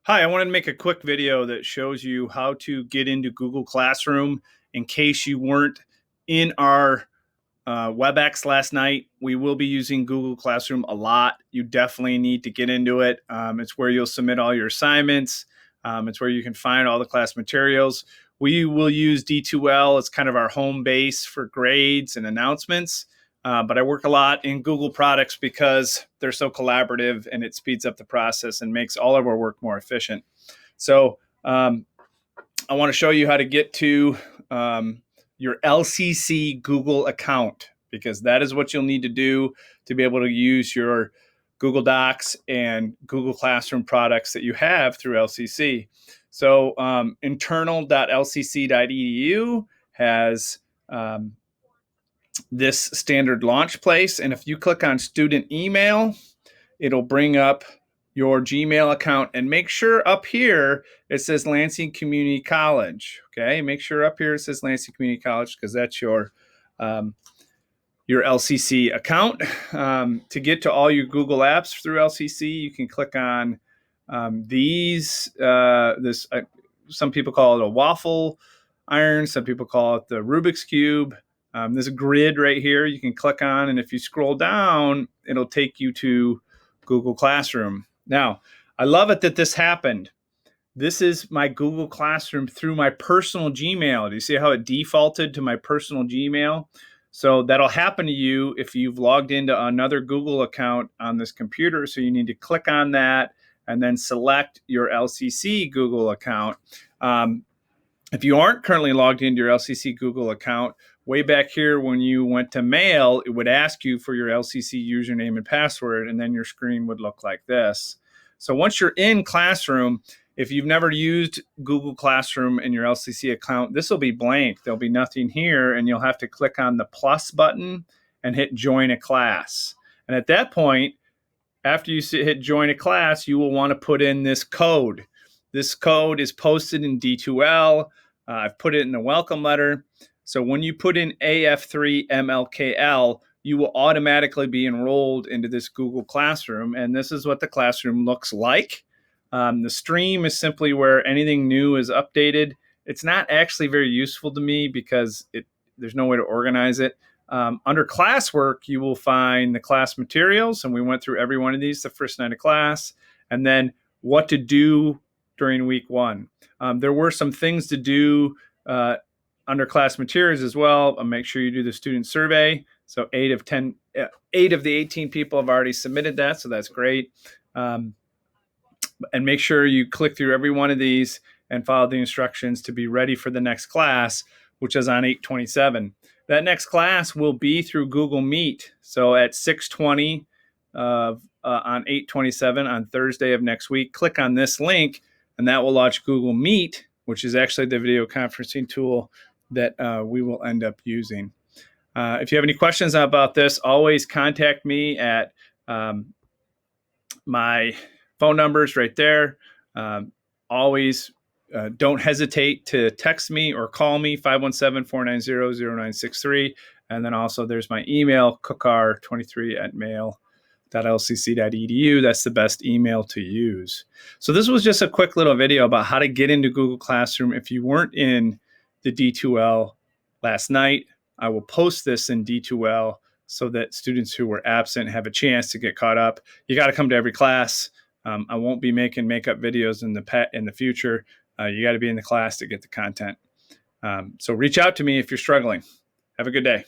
Hi, I wanted to make a quick video that shows you how to get into Google Classroom in case you weren't in our WebEx last night. We will be using Google Classroom a lot. You definitely need to get into it. It's where you'll submit all your assignments. It's where you can find all the class materials. We will use D2L as kind of our home base for grades and announcements. But I work a lot in Google products because they're so collaborative and it speeds up the process and makes all of our work more efficient. So I want to show you how to get to your LCC Google account, because that is what you'll need to do to be able to use your Google Docs and Google Classroom products that you have through LCC. So internal.lcc.edu has this standard launch place. And if you click on student email, it'll bring up your Gmail account, and make sure up here it says Lansing Community College. Okay, make sure up here it says Lansing Community College, because that's your LCC account. To get to all your Google apps through LCC, you can click on these. Some people call it a waffle iron. Some people call it the Rubik's Cube. There's a grid right here you can click on, and if you scroll down, it'll take you to Google Classroom. Now, I love it that this happened. This is my Google Classroom through my personal Gmail. Do you see how it defaulted to my personal Gmail? So that'll happen to you if you've logged into another Google account on this computer. So you need to click on that and then select your LCC Google account. If you aren't currently logged into your LCC Google account, way back here when you went to mail, it would ask you for your LCC username and password, and then your screen would look like this. So once you're in Classroom, if you've never used Google Classroom in your LCC account, this will be blank. There'll be nothing here, and you'll have to click on the plus button and hit join a class. And at that point, after you hit join a class, you will want to put in this code. This code is posted in D2L. I've put it in the welcome letter. So when you put in AF3MLKL, you will automatically be enrolled into this Google Classroom. And this is what the classroom looks like. The stream is simply where anything new is updated. It's not actually very useful to me because there's no way to organize it. Under classwork, you will find the class materials, and we went through every one of these the first night of class, and then what to do during week one. There were some things to do under class materials as well. Make sure you do the student survey. So 8 of the 18 people have already submitted that, so that's great. And make sure you click through every one of these and follow the instructions to be ready for the next class, which is on 8/27. That next class will be through Google Meet. So at 6:20 on 8/27 on Thursday of next week, click on this link, and that will launch Google Meet, which is actually the video conferencing tool that we will end up using. If you have any questions about this, always contact me at my phone numbers right there. Always don't hesitate to text me or call me, 517-490-0963. And then also there's my email, cookar23@mail.lcc.edu. That's the best email to use. So this was just a quick little video about how to get into Google Classroom. If you weren't in the D2L last night, I will post this in D2L so that students who were absent have a chance to get caught up. You got to come to every class. I won't be making makeup videos in the future. You got to be in the class to get the content. So reach out to me if you're struggling. Have a good day.